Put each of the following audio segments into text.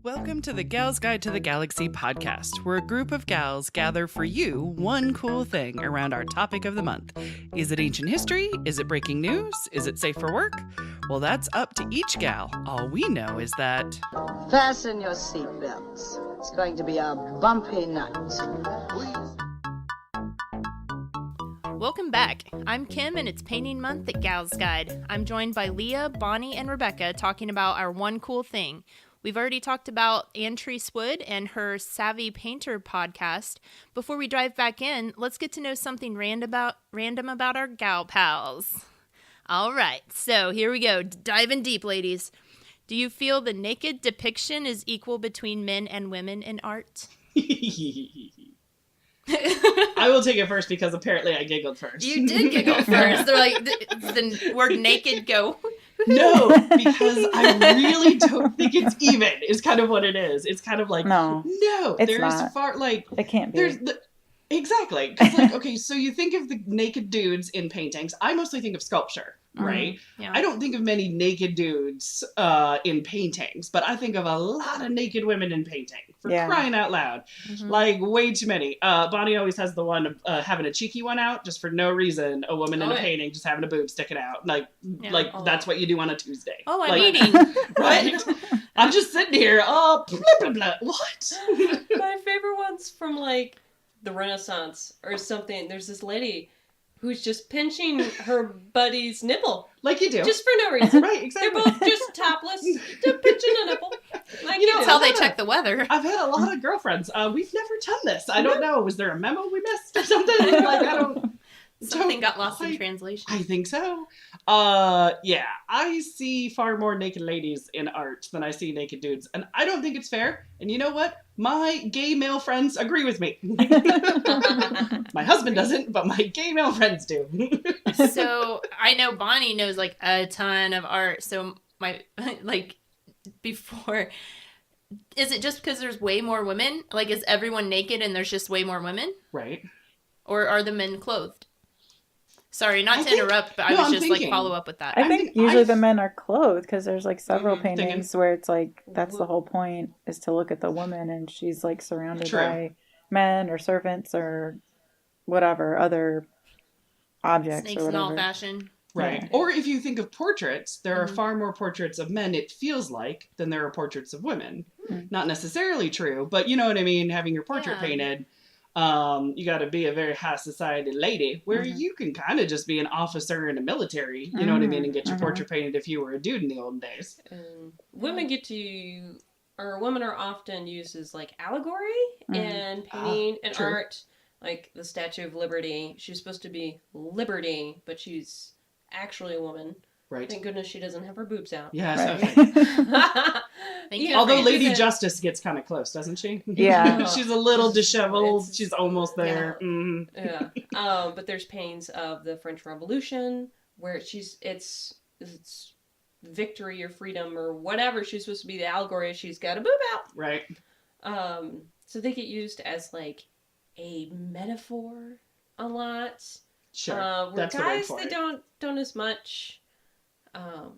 Welcome to the Gals Guide to the Galaxy podcast, where a group of gals gather for you one cool thing around our topic of the month. Is it ancient history? Is it breaking news? Is it safe for work? Well, that's up to each gal. All we know is that... Fasten your seatbelts. It's going to be a bumpy night. Welcome back. I'm Kim, and it's painting month at Gals Guide. I'm joined by Leah, Bonnie, and Rebecca talking about our one cool thing. We've already talked about Antrice Wood and her Savvy Painter podcast. Before we dive back in, let's get to know something random about our gal pals. All right, so here we go. Diving deep, ladies. Do you feel the naked depiction is equal between men and women in art? I will take it first because apparently I giggled first. You did giggle first. They're like, the word naked go... No, because I really don't think it's even, is kind of what it is. It's kind of like, no it's there's not. far, like... It can't be. Exactly. Because, like, okay, so you think of the naked dudes in paintings. I mostly think of sculpture, right? Yeah. I don't think of many naked dudes in paintings, but I think of a lot of naked women in painting, for crying out loud. Mm-hmm. Like, way too many. Bonnie always has the one of having a cheeky one out, just for no reason. A woman in a painting just having a boob sticking out. That's what you do on a Tuesday. Oh, I'm like, eating. Right? I'm just sitting here, blah, blah, blah. What? My favorite one's from, like, the Renaissance or something. There's this lady who's just pinching her buddy's nipple. Like you do. Just for no reason. Right, exactly. They're both just topless, just pinching a nipple. Like, You know, that's how they check the weather. I've had a lot of girlfriends. We've never done this. I don't know. Was there a memo we missed or something? Like, I don't... Something got lost in translation. I think so. Yeah. I see far more naked ladies in art than I see naked dudes. And I don't think it's fair. And you know what? My gay male friends agree with me. My husband doesn't, but my gay male friends do. So I know Bonnie knows like a ton of art. So before, is it just because there's way more women? Like, is everyone naked and there's just way more women? Right. Or are the men clothed? Sorry, not to interrupt, but I was just like follow up with that. I think usually the men are clothed because there's like several paintings where it's like that's the whole point is to look at the woman and she's like surrounded by men or servants or whatever other objects Snakes or whatever. in all fashion. Right. Yeah. Or if you think of portraits, there are far more portraits of men, it feels like, than there are portraits of women. Mm-hmm. Not necessarily true, but you know what I mean? Having your portrait painted, you got to be a very high society lady, where you can kind of just be an officer in the military, you know what I mean, and get your portrait painted if you were a dude in the olden days. Women are often used as like allegory in painting and art. Like the Statue of Liberty, she's supposed to be Liberty, but she's actually a woman. Right. Thank goodness she doesn't have her boobs out. Yes. Right. Okay. Although Lady Justice gets kind of close, doesn't she? Yeah. She's a little disheveled. She's almost there. Yeah. Mm-hmm. Yeah. But there's paintings of the French Revolution where it's victory or freedom or whatever. She's supposed to be the allegory. She's got a boob out. Right. So they get used as like a metaphor a lot. Sure. Where That's guys, the word for they it. don't as much.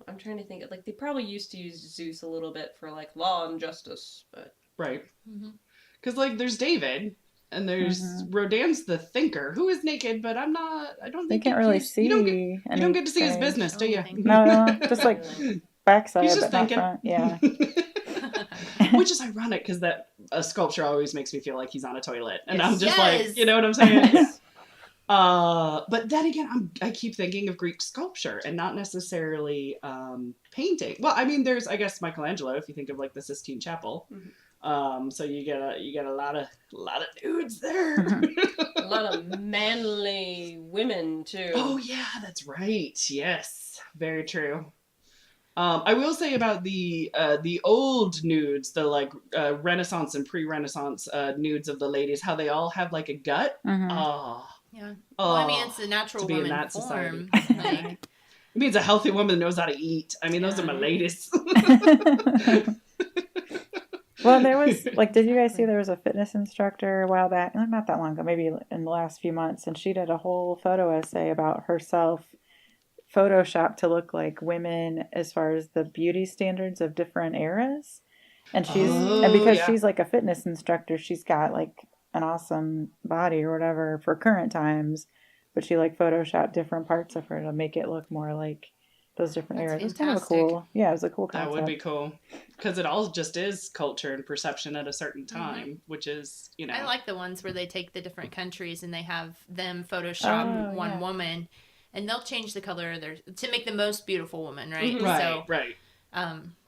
I'm trying to think. Like they probably used to use Zeus a little bit for like law and justice, but right. Because like there's David and there's Rodin's the thinker who is naked, but I don't think they can't really see. You don't get to see his business, do you? No, just like backside, He's just but not thinking. front. Yeah. Which is ironic because that a sculpture always makes me feel like he's on a toilet, and I'm just Yes. like, you know what I'm saying? But then again, I keep thinking of Greek sculpture and not necessarily painting. Well, I mean, there's I guess Michelangelo if you think of like the Sistine Chapel. So you get a lot of dudes there. a lot of manly women too. Oh yeah, that's right. Yes, very true. I will say about the old nudes, the like Renaissance and pre-Renaissance nudes of the ladies, how they all have like a gut. Oh. Yeah. Well, I mean, it's a natural to be in woman that form. It means a healthy woman knows how to eat. I mean, those are my ladies. Well, there was, like, did you guys see there was a fitness instructor a while back? Not that long ago, maybe in the last few months, and she did a whole photo essay about herself photoshopped to look like women as far as the beauty standards of different eras. And because she's like a fitness instructor, she's got like an awesome body or whatever for current times, but she like photoshopped different parts of her to make it look more like those different eras. It was kind of a cool, it was a cool concept. That would be cool, because it all just is culture and perception at a certain time, which is, I like the ones where they take the different countries and they have them Photoshop one woman, and they'll change the color of to make the most beautiful woman, right? Mm-hmm. Right.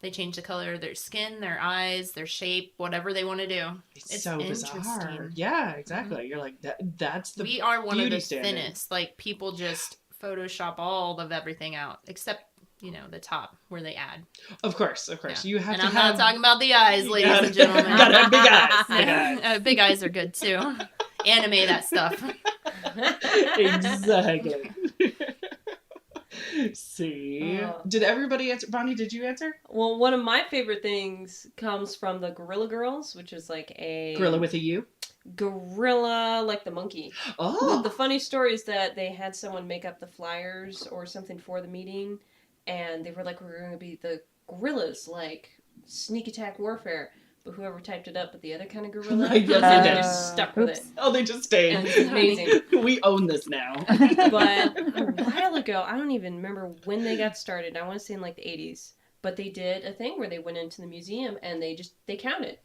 They change the color of their skin, their eyes, their shape, whatever they want to do. It's so bizarre. Yeah, exactly. You're like, that's the We are one of the standard. thinnest. Like, people just Photoshop all of everything out, except, the top where they add. Of course. Yeah. You have and to I'm not talking about the eyes, ladies and gentlemen. You gotta have big eyes. Big eyes are good, too. Animate that stuff. Exactly. See, did everybody answer? Bonnie, did you answer? Well, one of my favorite things comes from the Gorilla Girls, which is like a gorilla with a U. Gorilla, like the monkey. Oh, the funny story is that they had someone make up the flyers or something for the meeting, and they were like, "We're going to be the gorillas, like sneak attack warfare." But whoever typed it up with the other kind of gorilla, Right, yes, they they did. just stuck with it. Oh, they just stayed. And it's amazing. We own this now. But a while ago, I don't even remember when they got started. I want to say in like the 80s. But they did a thing where they went into the museum and they counted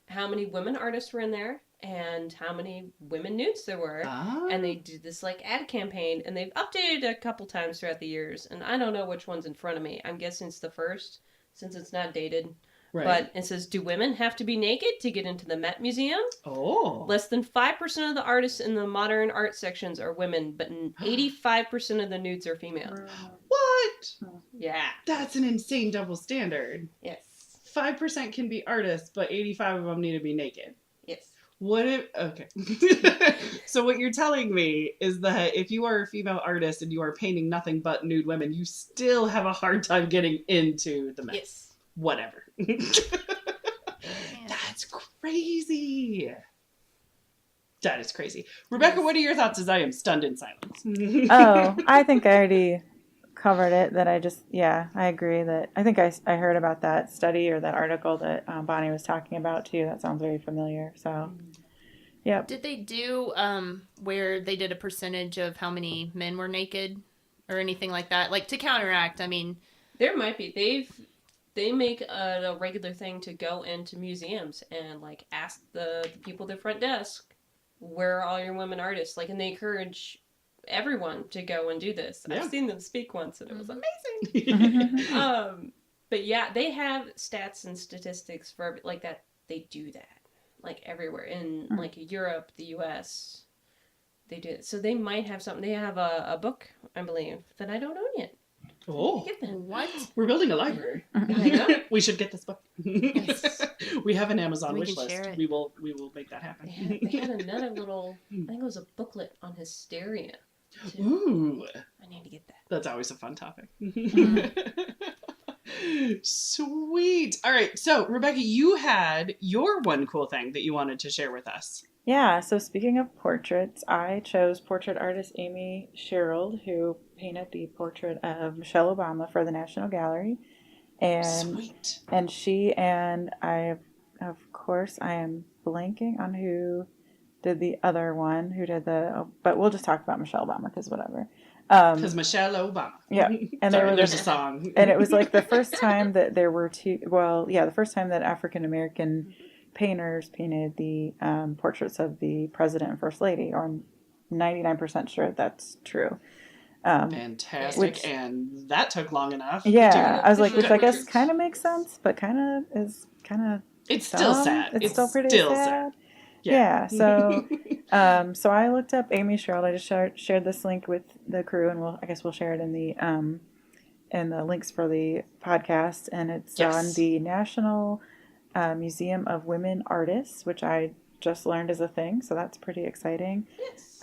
how many women artists were in there and how many women nudes there were. And they did this like ad campaign, and they've updated it a couple times throughout the years. And I don't know which one's in front of me. I'm guessing it's the first, since it's not dated. Right. But it says, do women have to be naked to get into the Met Museum? Oh. Less than 5% of the artists in the modern art sections are women, but 85% of the nudes are female. What? Yeah. That's an insane double standard. Yes. 5% can be artists, but 85 of them need to be naked. Yes. What if... Okay. So what you're telling me is that if you are a female artist and you are painting nothing but nude women, you still have a hard time getting into the Met. Yes. Whatever. That's crazy. That is crazy. Rebecca, what are your thoughts as I am stunned in silence? I think I already covered it. That I agree that I think I heard about that study or that article that Bonnie was talking about too. That sounds very familiar. So, yeah. Did they do where they did a percentage of how many men were naked or anything like that? Like to counteract, I mean. There might be. They make a regular thing to go into museums and like ask the people at the front desk, where are all your women artists? Like, and they encourage everyone to go and do this. Yeah. I've seen them speak once and it was amazing. But yeah, they have stats and statistics for like that. They do that like everywhere in like Europe, the US. They do it. So they might have something. They have a book, I believe, that I don't own yet. Oh, what? We're building a library. We should get this book. Yes. We have an Amazon wish list. We will make that happen. They had another little, I think it was a booklet on hysteria. Too. Ooh. I need to get that. That's always a fun topic. Sweet. All right. So, Rebecca, you had your one cool thing that you wanted to share with us. Yeah, so speaking of portraits, I chose portrait artist Amy Sherald, who painted the portrait of Michelle Obama for the National Gallery. And Sweet. And she and I am blanking on who did the other one, but we'll just talk about Michelle Obama because whatever. Because Michelle Obama. Yeah. And there's a song. And it was like the first time that there were the first time that African American painters painted the portraits of the president and first lady, or I'm 99% sure that's true. Fantastic. And that took long enough. Yeah. I was like, which I guess kind of makes sense, but it's still sad. It's still pretty sad. Yeah. So, so I looked up Amy Sherald. I just shared this link with the crew, and I guess we'll share it in the links for the podcast. And it's on the National Museum of Women Artists, which I just learned is a thing, so that's pretty exciting. Yes.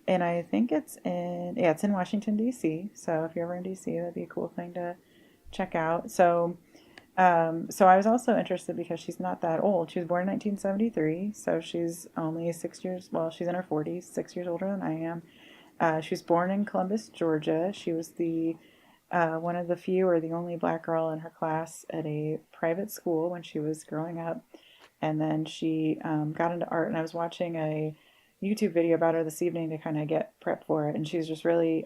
And I think it's in Washington D.C. So if you're ever in D.C., that'd be a cool thing to check out. So I was also interested because she's not that old. She was born in 1973, so she's only 6 years. Well, she's in her 40s, 6 years older than I am. She was born in Columbus, Georgia. She was the one of the few or the only black girl in her class at a private school when she was growing up. And then she got into art, and I was watching a YouTube video about her this evening to kind of get prep for it. And she's just really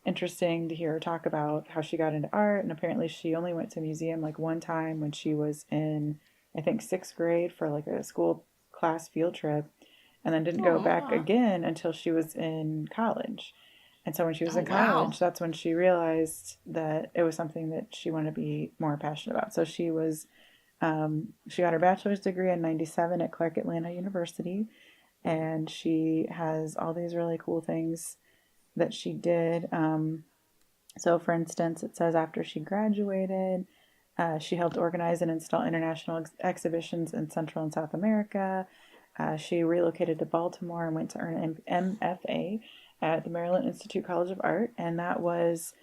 interesting to hear her talk about how she got into art. And apparently she only went to a museum like one time when she was in, I think, 6th grade for like a school class field trip, and then didn't go back again until she was in college. And so when she was in college, that's when she realized that it was something that she wanted to be more passionate about. So she was, she got her bachelor's degree in 97 at Clark Atlanta University. And she has all these really cool things that she did. So for instance, it says after she graduated, she helped organize and install international exhibitions in Central and South America. She relocated to Baltimore and went to earn an MFA at the Maryland Institute College of Art. And that was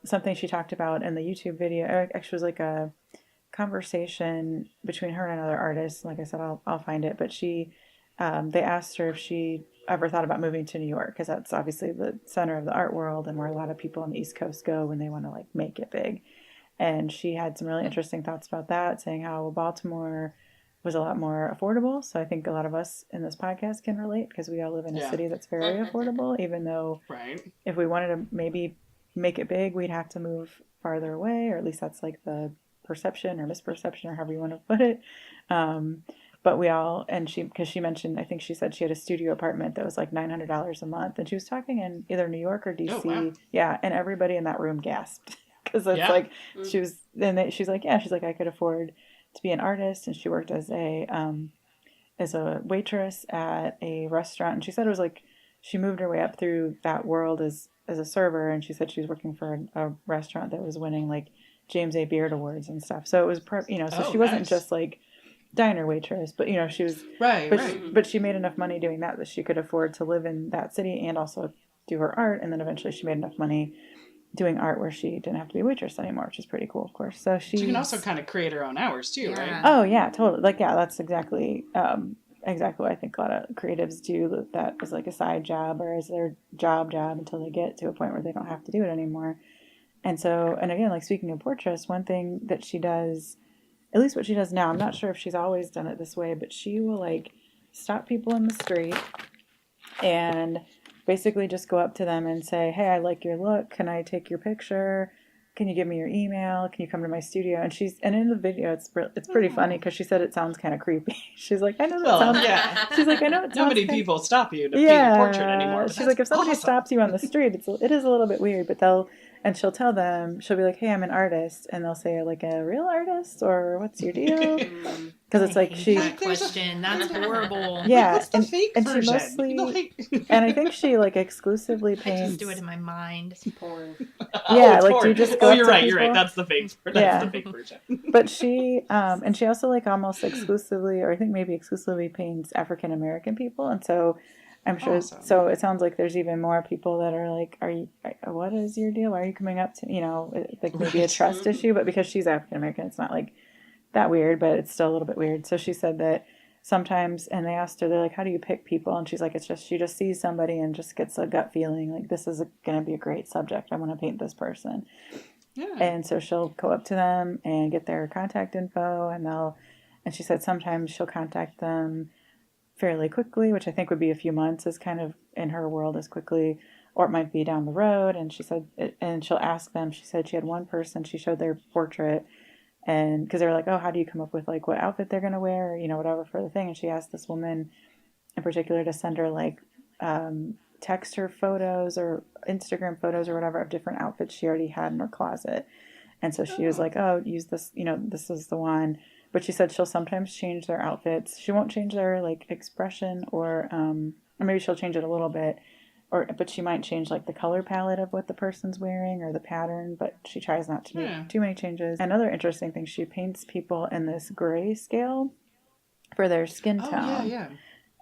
something she talked about in the YouTube video. Actually, it was like a conversation between her and another artist. Like I said, I'll find it. But she, they asked her if she ever thought about moving to New York, because that's obviously the center of the art world and where a lot of people on the East Coast go when they want to like make it big. And she had some really interesting thoughts about that, saying how Baltimore was a lot more affordable. So I think a lot of us in this podcast can relate, because we all live in a city that's very affordable, even though if we wanted to maybe make it big, we'd have to move farther away, or at least that's like the perception or misperception or however you want to put it. But we all, and because she mentioned, I think she said she had a studio apartment that was like $900 a month. And she was talking in either New York or DC. Oh, wow. Yeah. And everybody in that room gasped. Because it's like, she's like, I could afford to be an artist. And she worked as a waitress at a restaurant. And she said it was like, she moved her way up through that world as a server. And she said she was working for a restaurant that was winning like James A. Beard Awards and stuff. So it was, so she wasn't just like diner waitress, but she was but she made enough money doing that she could afford to live in that city and also do her art. And then eventually she made enough money doing art where she didn't have to be a waitress anymore, which is pretty cool, of course. So she can also kind of create her own hours too, right? Oh yeah, totally. Like that's exactly what I think a lot of creatives do, that as like a side job or as their job until they get to a point where they don't have to do it anymore. And so, and again, like speaking of portraits, one thing that she does, at least what she does now, I'm not sure if she's always done it this way, but she will like stop people in the street and basically just go up to them and say, hey, I like your look. Can I take your picture? Can you give me your email? Can you come to my studio? And in the video, it's pretty funny, because she said it sounds kind of creepy. She's like, I know that sounds. She's like, I know it sounds. Not many people stop you to paint a portrait anymore. She's like, if somebody stops you on the street, it is a little bit weird, but she'll tell them, she'll be like, hey, I'm an artist. And they'll say, like, a real artist? Or what's your deal? Because it's like that question. That's horrible. Yeah. What's the fake version? She mostly, and I think she, like, exclusively paints. I just do it in my mind. It's porn. Yeah, like, porn. Do you just go you're right, people? That's the fake the fake version. But she, and she also, like, almost exclusively, or I think maybe exclusively paints African-American people. And so I'm sure. Awesome. So it sounds like there's even more people that are like, what is your deal? Why are you coming up to, like maybe a trust issue, but because she's African-American, it's not like that weird, but it's still a little bit weird. So she said that sometimes, and they asked her, they're like, how do you pick people? And she's like, she just sees somebody and just gets a gut feeling like, this is going to be a great subject. I want to paint this person. Yeah. And so she'll go up to them and get their contact info, and she said sometimes she'll contact them fairly quickly, which I think would be a few months, is kind of in her world as quickly, or it might be down the road. And she said, and she'll ask them, she said she had one person, she showed their portrait, and because they were like, oh, how do you come up with like what outfit they're going to wear, or, whatever for the thing. And she asked this woman in particular to send her like text her photos or Instagram photos or whatever of different outfits she already had in her closet. And so she was like, oh, use this, this is the one. But she said she'll sometimes change their outfits. She won't change their like expression, or maybe she'll change it a little bit, but she might change like the color palette of what the person's wearing or the pattern. But she tries not to make too many changes. Another interesting thing, she paints people in this gray scale for their skin tone. Yeah.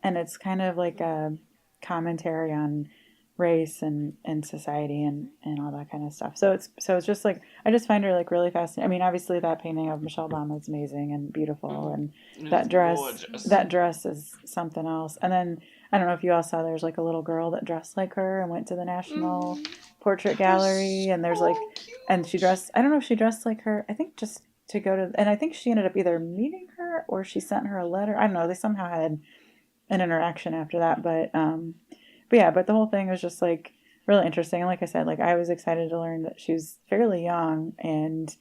And it's kind of like a commentary on race and society and all that kind of stuff. So it's just like, I just find her like really fascinating. I mean, obviously that painting of Michelle Obama is amazing and beautiful, and that dress is something else. And then I don't know if you all saw, there's like a little girl that dressed like her and went to the national portrait gallery, and there's like, cute. and she dressed, I don't know if she dressed like her, I think just to go to, and I think she ended up either meeting her or she sent her a letter. I don't know. They somehow had an interaction after that, but yeah, but the whole thing was just like really interesting. And like I said, like I was excited to learn that she was fairly young and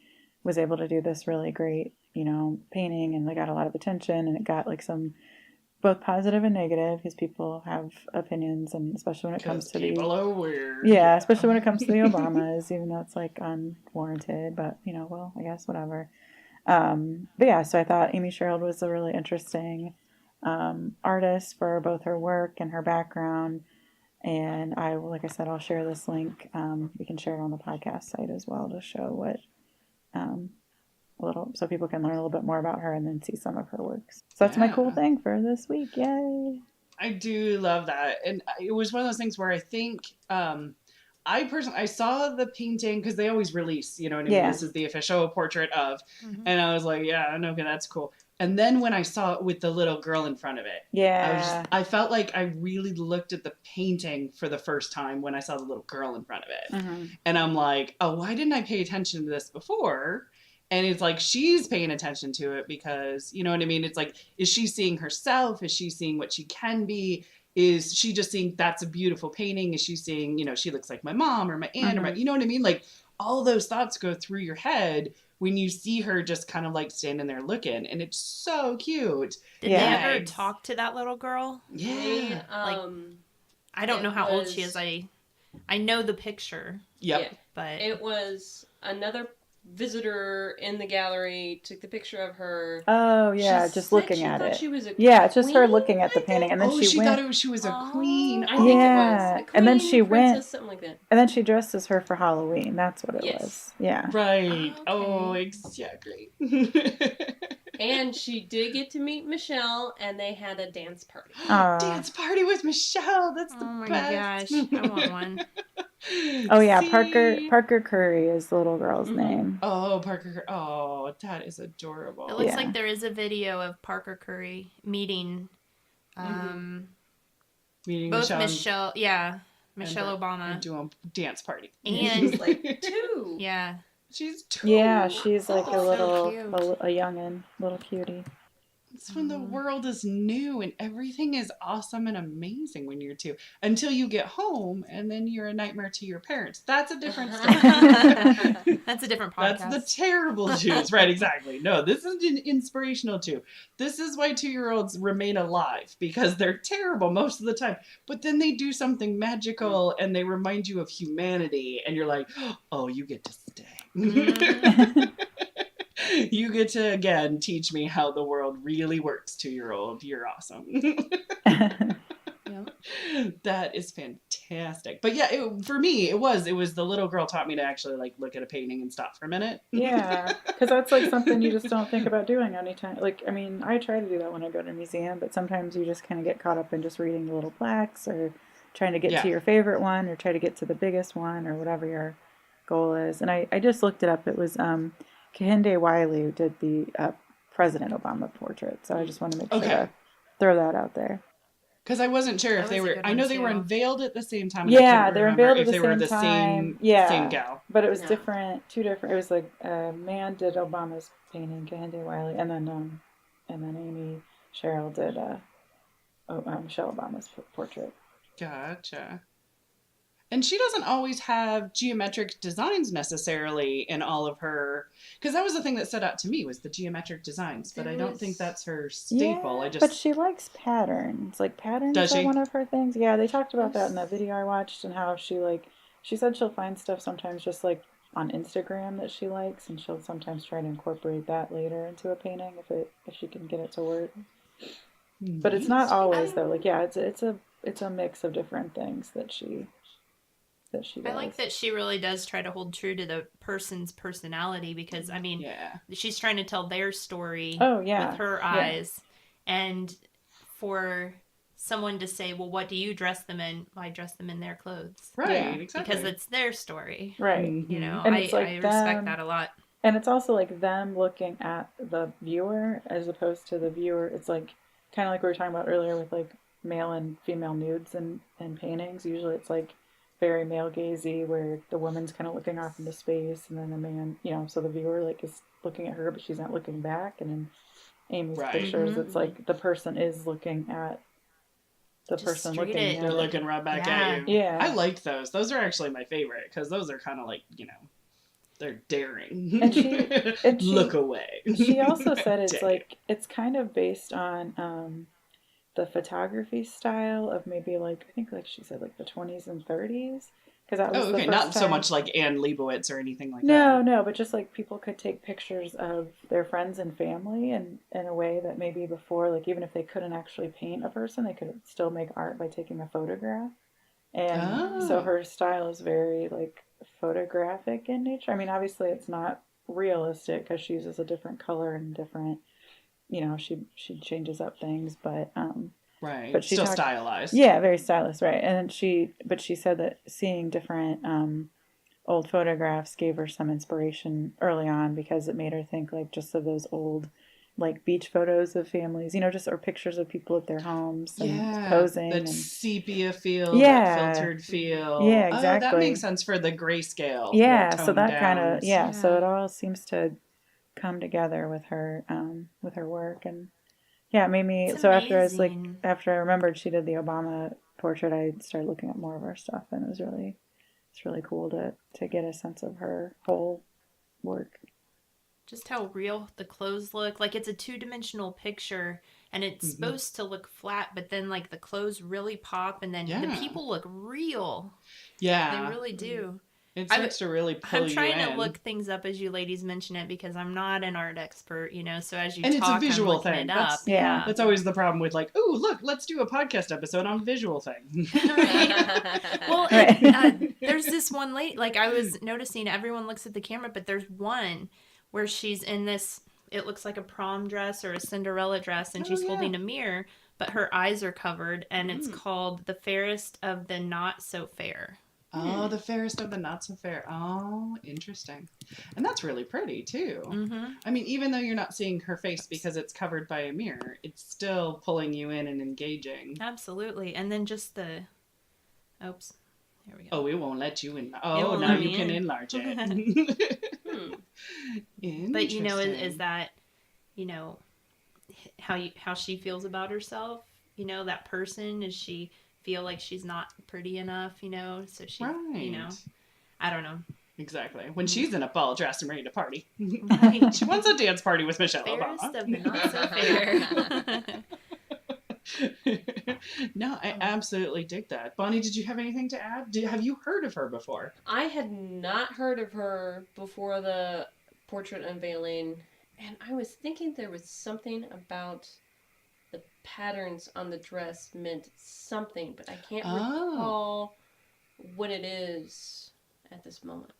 was able to do this really great, you know, painting, and they got a lot of attention, and it got like some both positive and negative, because people have opinions, and especially when it comes to people are weird. yeah, especially when it comes to the Obamas, even though it's like unwarranted, but you know, well, I guess whatever. But yeah, so I thought Amy Sherald was a really interesting artist for both her work and her background. And like I said, I'll share this link. We can share it on the podcast site as well to show what so people can learn a little bit more about her and then see some of her works. So that's my cool thing for this week. Yay! I do love that, and it was one of those things where I think I saw the painting because they always release, you know what I mean? Yeah. This is the official portrait of, and I was like, yeah, okay, that's cool. And then when I saw it with the little girl in front of it, yeah, I felt like I really looked at the painting for the first time when I saw the little girl in front of it. And I'm like, oh, why didn't I pay attention to this before? And it's like, she's paying attention to it because, you know what I mean? It's like, is she seeing herself? Is she seeing what she can be? Is she just seeing that's a beautiful painting? Is she seeing, you know, she looks like my mom or my aunt or my, you know what I mean? Like all those thoughts go through your head when you see her just kind of like standing there looking, and it's so cute. Did they ever talk to that little girl? Yeah. I don't know how old she is. I know the picture. Yep. Yeah. But it was another visitor in the gallery took the picture of her. Oh yeah, she just looking at it. She was a yeah, it's just her queen, looking at the painting, and then she went. Thought she was a queen. I think it was. A queen, and then she went, something like that. and then she dressed as her for Halloween. That's what it was. Yeah. Right. Oh, okay. Exactly. And she did get to meet Michelle, and they had a dance party. Dance party with Michelle. That's the gosh, best. I want one. Oh yeah, Parker Curry is the little girl's name. Oh, Parker. Oh, that is adorable. It looks like there is a video of Parker Curry meeting both Michelle Obama. And do a dance party. And she's like 2. Yeah. She's 2. Yeah, she's like a little, so a youngin', little cutie. It's when the world is new and everything is awesome and amazing when you're 2. Until you get home and then you're a nightmare to your parents. That's a different story. That's a different podcast. That's the terrible 2s. Right, exactly. No, this is an inspirational 2. This is why 2-year-olds remain alive, because they're terrible most of the time. But then they do something magical and they remind you of humanity. And you're like, oh, you get to stay. You get to, again, teach me how the world really works, 2-year-old. You're awesome. Yep. That is fantastic. But yeah, for me, it was the little girl taught me to actually like look at a painting and stop for a minute. Yeah, because that's like something you just don't think about doing anytime. Like, I mean, I try to do that when I go to a museum, but sometimes you just kind of get caught up in just reading the little plaques or trying to get to your favorite one or try to get to the biggest one or whatever your goal is. And I just looked it up. It was Kehinde Wiley who did the President Obama portrait. So I just want to make sure to throw that out there. Because I wasn't sure if they were. I know they were unveiled at the same time. Yeah, they were unveiled at the same time. Same, yeah, same gal. But it was different. 2 different. It was like a man did Obama's painting, Kehinde Wiley, and then Amy Sherald did Michelle Obama's portrait. Gotcha. And she doesn't always have geometric designs necessarily in all of her, because that was the thing that stood out to me was the geometric designs. But I don't think that's her staple. Yeah, but she likes patterns. Like patterns are one of her things. Yeah, they talked about that in that video I watched, and how she said she'll find stuff sometimes just like on Instagram that she likes, and she'll sometimes try to incorporate that later into a painting if she can get it to work. Nice. But it's not always though. Like it's a mix of different things that she does. I like that she really does try to hold true to the person's personality, because I mean, she's trying to tell their story with her eyes, and for someone to say, well, what do you dress them in? Well, I dress them in their clothes. Right, exactly. Because it's their story. Right. You know, and I respect that a lot. And it's also like them looking at the viewer as opposed to the viewer. It's like kind of like we were talking about earlier with like male and female nudes and paintings. Usually it's like very male gazy, where the woman's kind of looking off into space, and then the man, so the viewer like is looking at her, but she's not looking back. And in Amy's pictures, it's like the person is looking at the Just person straight looking at- at They're it. looking right back at you. Yeah. I liked those. Those are actually my favorite because those are kind of like, they're daring. And she look away. She also said it's Dang. like it's kind of based on the photography style of maybe like I think like she said like the 20s and 30s, because that was the first not so time. much like Anne Leibovitz or anything like No, that. no, but just like people could take pictures of their friends and family and in a way that maybe before, like even if they couldn't actually paint a person, they could still make art by taking a photograph. And so her style is very like photographic in nature. I mean, obviously it's not realistic because she uses a different color and different, she changes up things, but Right. But she still talked, stylized. yeah, very stylized, right? And she said that seeing different old photographs gave her some inspiration early on because it made her think like just of those old like beach photos of families, just or pictures of people at their homes and posing. That and sepia feel, Yeah. that filtered feel. Yeah, Oh, that exactly. makes sense for the grayscale. Yeah, the so that kind of toned so it all seems to come together with her work. And yeah, it made me It's so after amazing. after I remembered she did the Obama portrait, I started looking at more of her stuff, and it's really cool to get a sense of her whole work. Just how real the clothes look. Like it's a 2-dimensional picture and it's supposed to look flat, but then like the clothes really pop and then the people look real. Yeah. They really do. It starts to really pull I'm trying you in. to look things up as you ladies mention it because I'm not an art expert, so as you And talk, it's a visual I'm looking thing. it up. That's That's always the problem with like, oh, look, let's do a podcast episode on visual thing. Well, Right. there's this one lady, like I was noticing everyone looks at the camera, but there's one where she's in this, it looks like a prom dress or a Cinderella dress, and she's holding a mirror, but her eyes are covered, and it's called The Fairest of the Not So Fair. Oh, the fairest of the not so fair. Oh, interesting. And that's really pretty too. Mm-hmm. I mean, even though you're not seeing her face because it's covered by a mirror, it's still pulling you in and engaging. Absolutely. And then just the, oops, here we go. Oh, it won't let you in. It Oh, won't now let you me can in. enlarge it. But is that, how she feels about herself? That person, does she feel like she's not pretty enough? So she, Right. I don't know. Exactly. When she's in a ball dress and ready to party. Right. She wants a dance party with Michelle Fairest Obama. of the not so fair. No, I absolutely dig that. Bonnie, did you have anything to add? Have you heard of her before? I had not heard of her before the portrait unveiling, and I was thinking there was something about the patterns on the dress meant something, but I can't recall what it is at this moment.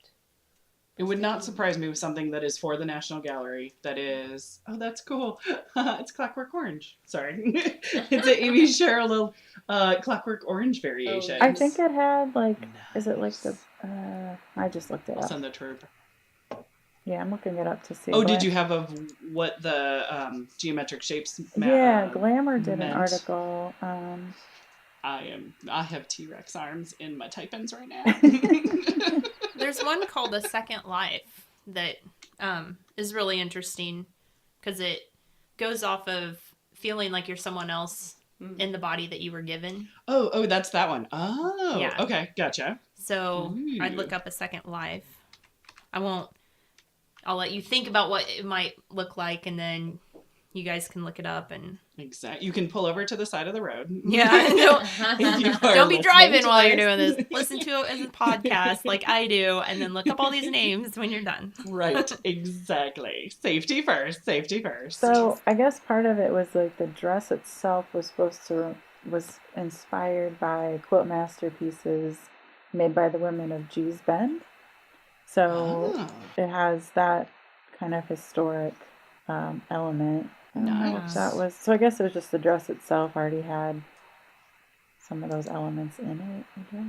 It would not surprise me with something that is for the National Gallery. That is, oh, that's cool. It's Clockwork Orange. Sorry. It's an Amy Sherald Clockwork Orange variation. I think it had is it like the I just looked it I'll up. send that to her. Yeah, I'm looking it up to see. Oh, did you have what the geometric shapes meant? Yeah, Glamour did meant? an article. I have T-Rex arms in my type-ins right now. There's one called A Second Life that is really interesting because it goes off of feeling like you're someone else in the body that you were given. Oh, that's that one. Oh, Yeah. Okay, gotcha. So I'd look up A Second Life. I'll let you think about what it might look like, and then you guys can look it up. And Exactly. You can pull over to the side of the road. don't be driving while you're doing this. Listen to it as a podcast like I do, and then look up all these names when you're done. Right, exactly. Safety first. So I guess part of it was like the dress itself was inspired by quilt masterpieces made by the women of Gee's Bend. So it has that kind of historic element. Nice. So I guess it was just the dress itself already had some of those elements in it. Okay.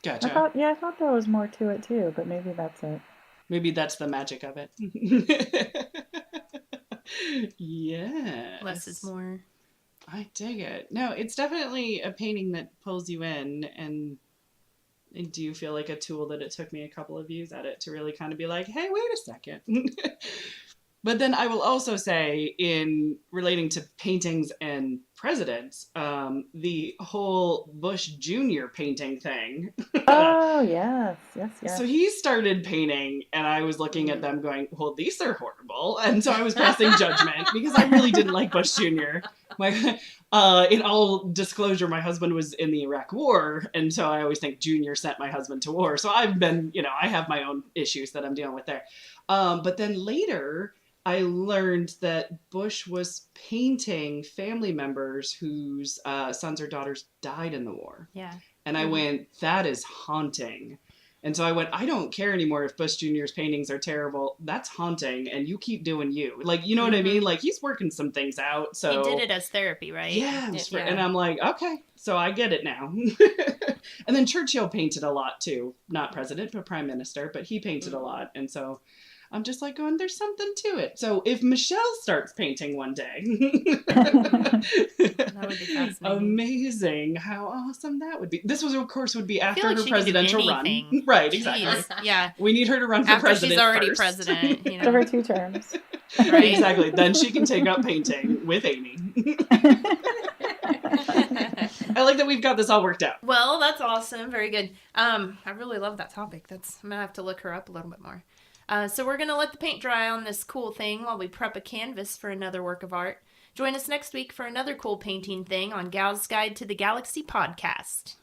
Gotcha. I thought there was more to it too, but maybe that's it. Maybe that's the magic of it. Yes. Less is more. I dig it. No, it's definitely a painting that pulls you in, and do you feel like a tool that it took me a couple of views at it to really kind of be like, hey, wait a second. But then I will also say, in relating to paintings and presidents, the whole Bush Jr. painting thing. Oh, yes. So he started painting, and I was looking at them going, well, these are horrible. And so I was passing judgment because I really didn't like Bush Jr. In all disclosure, my husband was in the Iraq War, and so I always think Junior sent my husband to war. So I've been, I have my own issues that I'm dealing with there. But then later, I learned that Bush was painting family members whose sons or daughters died in the war. Yeah. And I went, that is haunting. And so I went, I don't care anymore if Bush Jr.'s paintings are terrible. That's haunting, and you keep doing you. Like, you know what I mean? Like, he's working some things out. So he did it as therapy, right? Yeah. And I'm like, okay, so I get it now. And then Churchill painted a lot, too. Not president, but prime minister. But he painted a lot. And so I'm just like going, there's something to it. So if Michelle starts painting one day, that would be fascinating. Amazing how awesome that would be. This was, of course, would be after like her presidential run. Right, exactly. Jeez. Yeah. We need her to run for after president she's already first. president. Give her 2 terms. Right? Exactly. Then she can take up painting with Amy. I like that we've got this all worked out. Well, that's awesome. Very good. I really love that topic. I'm going to have to look her up a little bit more. So we're going to let the paint dry on this cool thing while we prep a canvas for another work of art. Join us next week for another cool painting thing on Gal's Guide to the Galaxy podcast.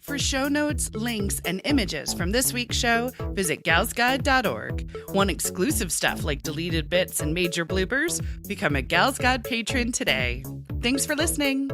For show notes, links, and images from this week's show, visit galsguide.org. Want exclusive stuff like deleted bits and major bloopers? Become a Gal's Guide patron today. Thanks for listening.